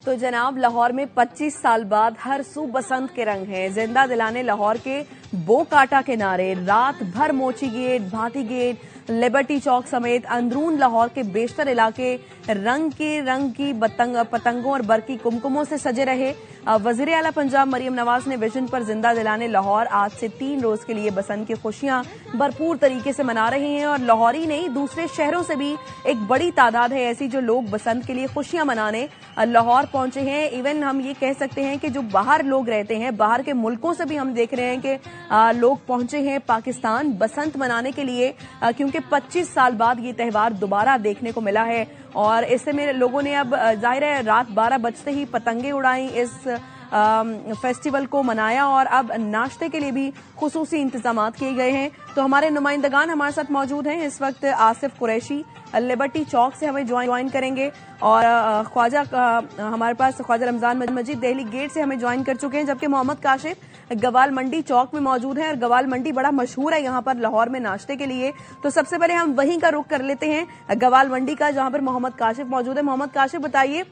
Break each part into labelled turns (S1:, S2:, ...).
S1: तो जनाब लाहौर में 25 साल बाद हर सू बसंत के रंग हैं। जिंदा दिलाने लाहौर के बोकाटा के नारे, रात भर मोची गेट, भाटी गेट, लिबर्टी चौक समेत अंदरून लाहौर के बेशतर इलाके रंग की पतंगों और बरकी कुमकुमों से सजे रहे। वजीर आला पंजाब मरियम नवाज ने विजन पर जिंदा दिलाने लाहौर आज से 3 रोज के लिए बसंत की खुशियां भरपूर तरीके से मना रहे हैं और लाहौरी नहीं दूसरे शहरों से भी एक बड़ी तादाद है ऐसी जो लोग बसंत के लिए खुशियां मनाने लाहौर पहुंचे हैं। इवन हम ये कह सकते हैं कि जो बाहर लोग रहते हैं, बाहर के मुल्कों से भी हम देख रहे हैं कि लोग पहुंचे हैं पाकिस्तान बसंत मनाने के लिए, क्योंकि 25 साल बाद ये त्यौहार दोबारा देखने को मिला है। और इससे मेरे लोगों ने अब जाहिर है रात 12 बजते ही पतंगे उड़ाई, इस फेस्टिवल को मनाया और अब नाश्ते के लिए भी खुसूसी इंतजाम किए गए हैं। तो हमारे नुमाइंदगान हमारे साथ मौजूद हैं। इस वक्त आसिफ कुरैशी लिबर्टी चौक से हमें ज्वाइन करेंगे और ख्वाजा हमारे पास ख्वाजा रमजान मजीद दिल्ली गेट से हमें ज्वाइन कर चुके हैं, जबकि मोहम्मद काशिफ गवाल मंडी चौक में मौजूद है और गवाल मंडी बड़ा मशहूर है यहाँ पर लाहौर में नाश्ते के लिए। तो सबसे पहले हम वहीं का रुख कर लेते हैं गवाल मंडी का, जहाँ पर मोहम्मद काशिफ मौजूद है। मोहम्मद काशिफ, बताइए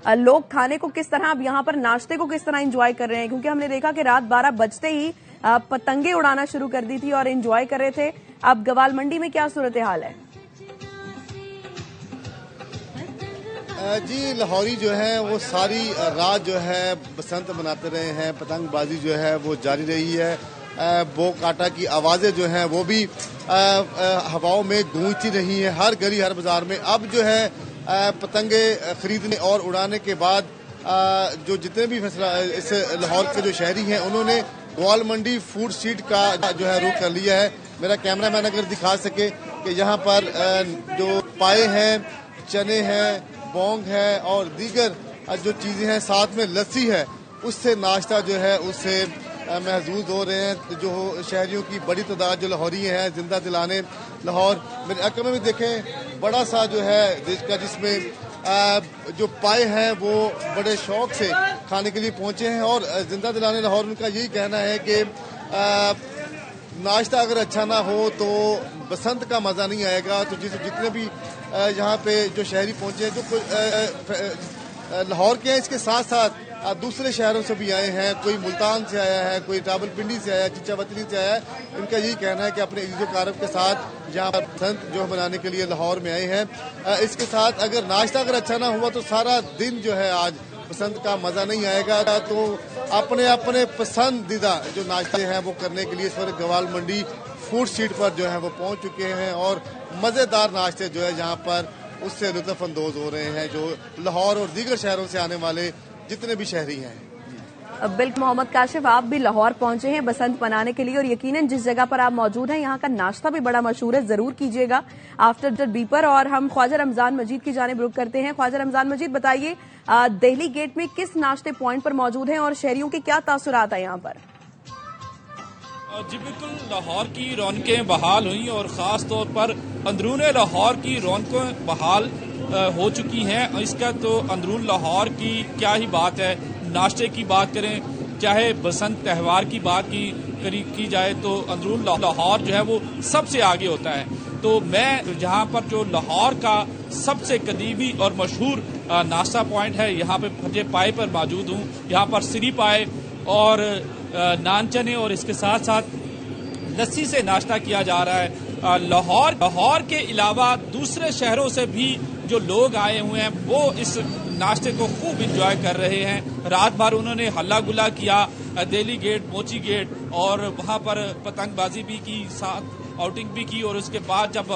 S1: लोग खाने को किस तरह, अब यहाँ पर नाश्ते को किस तरह एंजॉय कर रहे हैं, क्योंकि हमने देखा कि रात 12 बजते ही पतंगे उड़ाना शुरू कर दी थी और एंजॉय कर रहे थे। अब गवाल मंडी में क्या सूरत हाल है?
S2: जी, लाहौरी जो है वो सारी रात जो है बसंत मनाते रहे हैं, पतंगबाजी जो है वो जारी रही है। बोकाटा की आवाज़ें जो हैं वो भी हवाओं में गूंजती रही हैं हर गली हर बाजार में। अब जो है पतंगे खरीदने और उड़ाने के बाद जो जितने भी इस लाहौर के जो शहरी हैं उन्होंने गवाल मंडी फूड स्ट्रीट का जो है रुख कर लिया है। मेरा कैमरा मैन अगर दिखा सके कि यहाँ पर जो पाए हैं, चने हैं, बोंग है और दीगर जो चीज़ें हैं, साथ में लस्सी है, उससे नाश्ता जो है उससे महजूज हो रहे हैं। जो शहरियों की बड़ी तादाद जो लाहौरी हैं जिंदा दिलाने लाहौर मेरे अकल में भी देखें बड़ा सा जो है देश का, जिसमें जो पाए हैं वो बड़े शौक से खाने के लिए पहुंचे हैं। और जिंदा दिलाने लाहौर उनका यही कहना है कि नाश्ता अगर अच्छा ना हो तो बसंत का मज़ा नहीं आएगा। तो जितने भी यहाँ पे जो शहरी पहुंचे हैं, जो लाहौर के हैं, इसके साथ साथ दूसरे शहरों से भी आए हैं, कोई मुल्तान से आया है, कोई रावलपिंडी से आया है, चिचावतनी से आया है। इनका यही कहना है कि अपने इज़्ज़ो-कारब के साथ यहाँ पर बसंत जो मनाने के लिए लाहौर में आए हैं। इसके साथ अगर नाश्ता अगर अच्छा ना हुआ तो सारा दिन जो है आज बसंत का मज़ा नहीं आएगा। तो अपने अपने पसंदीदा जो नाश्ते हैं वो करने के लिए इस वक्त गवाल मंडी फूड स्ट्रीट पर जो है वो पहुंच चुके हैं और मज़ेदार नाश्ते जो है यहाँ पर उससे लुत्फ़ अंदोज़ हो रहे हैं जो लाहौर और दीगर शहरों से आने वाले जितने भी शहरी हैं।
S1: बिल्कुल मोहम्मद काशिफ, आप भी लाहौर पहुंचे हैं बसंत मनाने के लिए और यकीनन जिस जगह पर आप मौजूद हैं यहाँ का नाश्ता भी बड़ा मशहूर है, जरूर कीजिएगा आफ्टर बीपर। और हम ख्वाजा रमजान मजीद की जानिब रुख करते हैं। ख्वाजा रमजान मजीद, बताइए दिल्ली गेट में किस नाश्ते पॉइंट पर मौजूद हैं और शहरियों के क्या तासुरात है यहाँ पर?
S3: जी बिल्कुल, लाहौर की रौनकें बहाल हुई और ख़ास तौर पर अंदरून लाहौर की रौनकें बहाल हो चुकी हैं। इसका तो अंदरून लाहौर की क्या ही बात है। नाश्ते की बात करें, चाहे बसंत त्यौहार की बात की जाए तो अंदरून लाहौर जो है वो सबसे आगे होता है। तो मैं जहाँ पर जो लाहौर का सबसे कदीमी और मशहूर नाश्ता पॉइंट है, यहाँ पे फटे पाए पर मौजूद हूँ। यहाँ पर सिरी पाए और नान चने और इसके साथ साथ लस्सी से नाश्ता किया जा रहा है। लाहौर के अलावा दूसरे शहरों से भी जो लोग आए हुए हैं वो इस नाश्ते को खूब एंजॉय कर रहे हैं। रात भर उन्होंने हल्ला गुल्ला किया, दिल्ली गेट, मोची गेट और वहाँ पर पतंगबाजी भी की, साथ आउटिंग भी की। और उसके बाद जब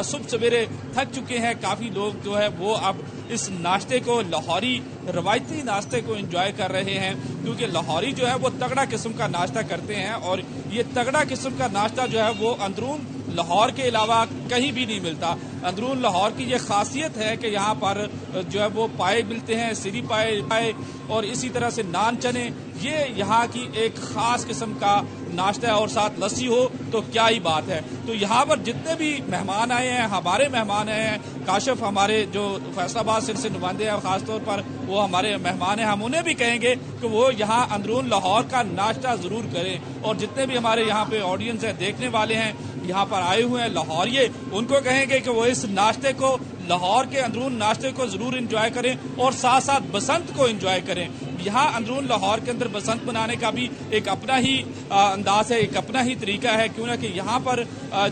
S3: सुबह सवेरे थक चुके हैं काफ़ी लोग जो है वो अब इस नाश्ते को, लाहौरी रवायती नाश्ते को एंजॉय कर रहे हैं, क्योंकि लाहौरी जो है वो तगड़ा किस्म का नाश्ता करते हैं और ये तगड़ा किस्म का नाश्ता जो है वो अंदरून लाहौर के अलावा कहीं भी नहीं मिलता। अंदरून लाहौर की ये खासियत है कि यहाँ पर जो है वो पाए मिलते हैं, सिरी पाए और इसी तरह से नान चने, ये यहाँ की एक खास किस्म का नाश्ता है और साथ लस्सी हो तो क्या ही बात है। तो यहाँ पर जितने भी मेहमान आए हैं, हमारे मेहमान आए हैं, काशिफ हमारे जो फैसलाबाद से नुमाइंदे हैं खासतौर पर वो हमारे मेहमान हैं, हम उन्हें भी कहेंगे कि वो यहाँ अंदरून लाहौर का नाश्ता ज़रूर करें। और जितने भी हमारे यहाँ पे ऑडियंस है, देखने वाले हैं, यहाँ पर आए हुए हैं लाहौरिये, उनको कहेंगे कि वो इस नाश्ते को لاہور کے اندرون ناشتے کو ضرور انجوائے کریں اور ساتھ ساتھ بسنت کو انجوائے کریں. یہاں اندرون لاہور کے اندر بسنت منانے کا بھی ایک اپنا ہی انداز ہے, ایک اپنا ہی طریقہ ہے, کیوں نہ کہ یہاں پر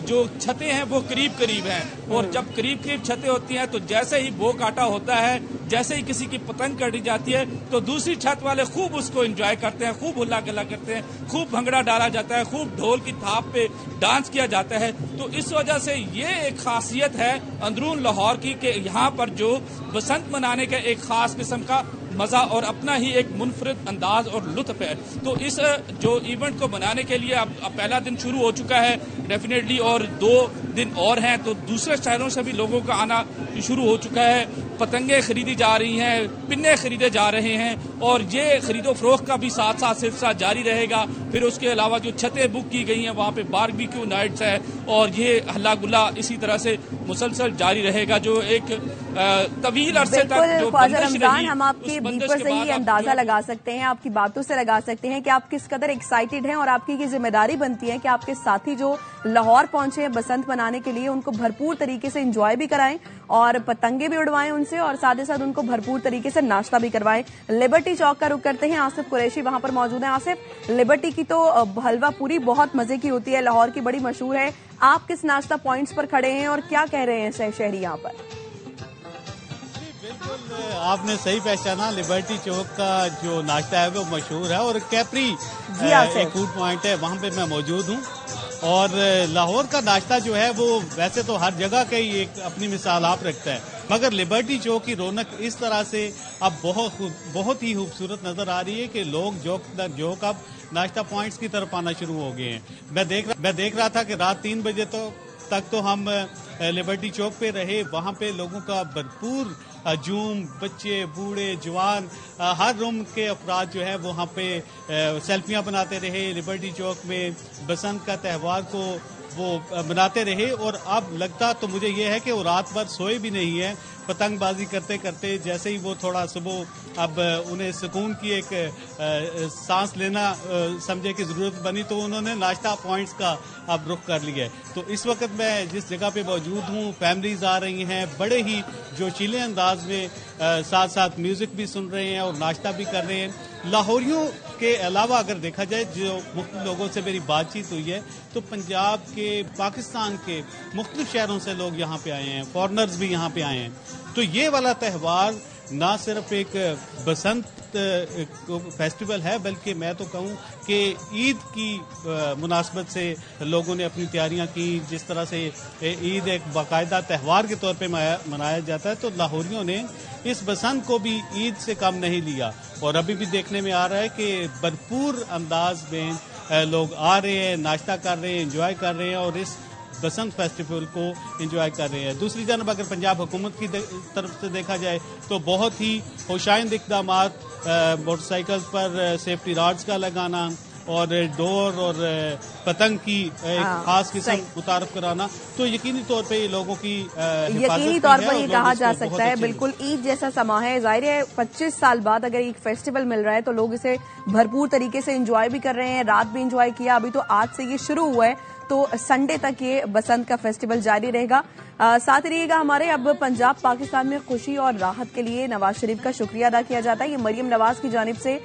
S3: جو چھتیں ہیں وہ قریب قریب ہیں, اور جب قریب قریب چھتیں ہوتی ہیں تو جیسے ہی بو کاٹا ہوتا ہے, جیسے ہی کسی کی پتنگ کاٹی جاتی ہے تو دوسری چھت والے خوب اس کو انجوائے کرتے ہیں, خوب ہلا گلا کرتے ہیں, خوب بھنگڑا ڈالا جاتا ہے, خوب ڈھول کی تھاپ پہ ڈانس کیا جاتا ہے. تو اس وجہ سے یہ ایک خاصیت ہے اندرون لاہور کی کہ یہاں پر جو بسنت منانے کا ایک خاص قسم کا مزہ اور اپنا ہی ایک منفرد انداز اور لطف ہے. تو اس جو ایونٹ کو منانے کے لیے اب پہلا دن شروع ہو چکا ہے ڈیفینیٹلی, اور 2 دن اور ہیں, تو دوسرے شہروں سے بھی لوگوں کا آنا شروع ہو چکا ہے. پتنگیں خریدی جا رہی ہیں, پنے خریدے جا رہے ہیں, اور یہ خرید و فروخت کا بھی ساتھ ساتھ سلسلہ جاری رہے گا. پھر اس کے علاوہ جو چھتیں بک کی گئی ہیں وہاں پہ باربیکیو نائٹس ہے, اور یہ ہلا گلا اسی طرح سے مسلسل جاری رہے گا, جو ایک طویل عرصے تک جو بندش رہی.
S1: ہم آپ کے بیپر سے ہی اندازہ لگا سکتے ہیں, آپ کی باتوں سے لگا سکتے ہیں کہ آپ کس قدر ایکسائٹیڈ ہیں, اور آپ کی یہ ذمہ داری بنتی ہے کہ آپ کے ساتھی جو لاہور پہنچے ہیں بسنت منانے کے لیے ان کو بھرپور طریقے سے انجوائے بھی کرائیں اور پتنگیں بھی اڑوائیں ان سے, اور ساتھ ہی ساتھ ان کو بھرپور طریقے سے ناشتہ بھی کروائیں. لبرٹی چوک کا رخ کرتے ہیں, آصف قریشی وہاں پر موجود ہیں. آصف, لبرٹی کی تو حلوہ پوری بہت مزے کی ہوتی ہے, لاہور کی بڑی مشہور ہے. آپ کس ناشتہ پوائنٹس پر کھڑے ہیں اور کیا کہہ رہے ہیں شہری یہاں پر؟
S4: بالکل آپ نے صحیح پہچانا, لبرٹی چوک کا جو ناشتہ ہے وہ مشہور ہے, اور کیپری ایک فوڈ پوائنٹ ہے وہاں پہ میں موجود ہوں. اور لاہور کا ناشتہ جو ہے وہ ویسے تو ہر جگہ کا ہی ایک اپنی مثال آپ رکھتا ہے, مگر لبرٹی چوک کی رونق اس طرح سے اب بہت ہی خوبصورت نظر آ رہی ہے کہ لوگ جوک اب ناشتہ پوائنٹس کی طرف آنا شروع ہو گئے ہیں. میں دیکھ رہا تھا کہ رات 3 بجے تک تو ہم لبرٹی چوک پہ رہے, وہاں پہ لوگوں کا بھرپور ہجوم, بچے بوڑھے جوان ہر روم کے افراد جو ہے وہاں پہ سیلفیاں بناتے رہے, لبرٹی چوک میں بسنت کا تہوار کو وہ مناتے رہے. اور اب لگتا تو مجھے یہ ہے کہ وہ رات بھر سوئے بھی نہیں ہیں, پتنگ بازی کرتے کرتے. جیسے ہی وہ تھوڑا صبح اب انہیں سکون کی ایک سانس لینا سمجھے کی ضرورت بنی تو انہوں نے ناشتہ پوائنٹس کا اب رخ کر لیا ہے. تو اس وقت میں جس جگہ پہ موجود ہوں, فیملیز آ رہی ہیں بڑے ہی جوشیلے انداز میں, ساتھ ساتھ میوزک بھی سن رہے ہیں اور ناشتہ بھی کر رہے ہیں. لاہوریوں کے علاوہ اگر دیکھا جائے جو مختلف لوگوں سے میری بات چیت ہوئی ہے تو پنجاب کے, پاکستان کے مختلف شہروں سے لوگ یہاں پہ آئے ہیں, فارنرز بھی یہاں پہ آئے ہیں. تو یہ والا تہوار نہ صرف ایک بسنت فیسٹیول ہے بلکہ میں تو کہوں کہ عید کی مناسبت سے لوگوں نے اپنی تیاریاں کی. جس طرح سے عید ایک باقاعدہ تہوار کے طور پہ منایا جاتا ہے تو لاہوریوں نے اس بسنت کو بھی عید سے کم نہیں لیا, اور ابھی بھی دیکھنے میں آ رہا ہے کہ بھرپور انداز میں لوگ آ رہے ہیں, ناشتہ کر رہے ہیں, انجوائے کر رہے ہیں اور اس بسنت فیسٹیول کو انجوائے کر رہے ہیں. دوسری جانب اگر پنجاب حکومت کی طرف سے دیکھا جائے تو بہت ہی ہوشائند اقدامات, موٹر سائیکل پر سیفٹی راڈز کا لگانا اور ڈور اور پتنگ کی ایک خاص قسم متعارف کرانا, تو یقینی طور پہ لوگوں کی
S1: یقینی طور پر یہ کہا جا سکتا ہے بالکل عید جیسا سما ہے. ظاہر ہے 25 سال بعد اگر ایک فیسٹیول مل رہا ہے تو لوگ اسے بھرپور طریقے سے انجوائے بھی کر رہے ہیں, رات بھی انجوائے کیا. ابھی تو آج سے یہ شروع ہوا ہے تو سنڈے تک یہ بسنت کا فیسٹیول جاری رہے گا. ساتھ رہیے گا ہمارے. اب پنجاب پاکستان میں خوشی اور راحت کے لیے نواز شریف کا شکریہ ادا کیا جاتا ہے. یہ مریم نواز کی جانب سے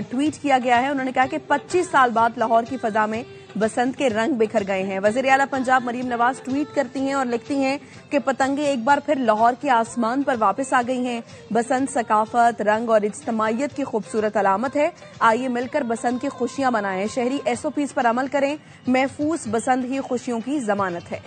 S1: ٹویٹ کیا گیا ہے. انہوں نے کہا کہ 25 سال بعد لاہور کی فضا میں بسنت کے رنگ بکھر گئے ہیں. وزیر اعلیٰ پنجاب مریم نواز ٹویٹ کرتی ہیں اور لکھتی ہیں کہ پتنگیں ایک بار پھر لاہور کے آسمان پر واپس آ گئی ہیں. بسنت ثقافت, رنگ اور اجتماعیت کی خوبصورت علامت ہے. آئیے مل کر بسنت کی خوشیاں منائیں. شہری SOPs پر عمل کریں. محفوظ بسنت ہی خوشیوں کی ضمانت ہے.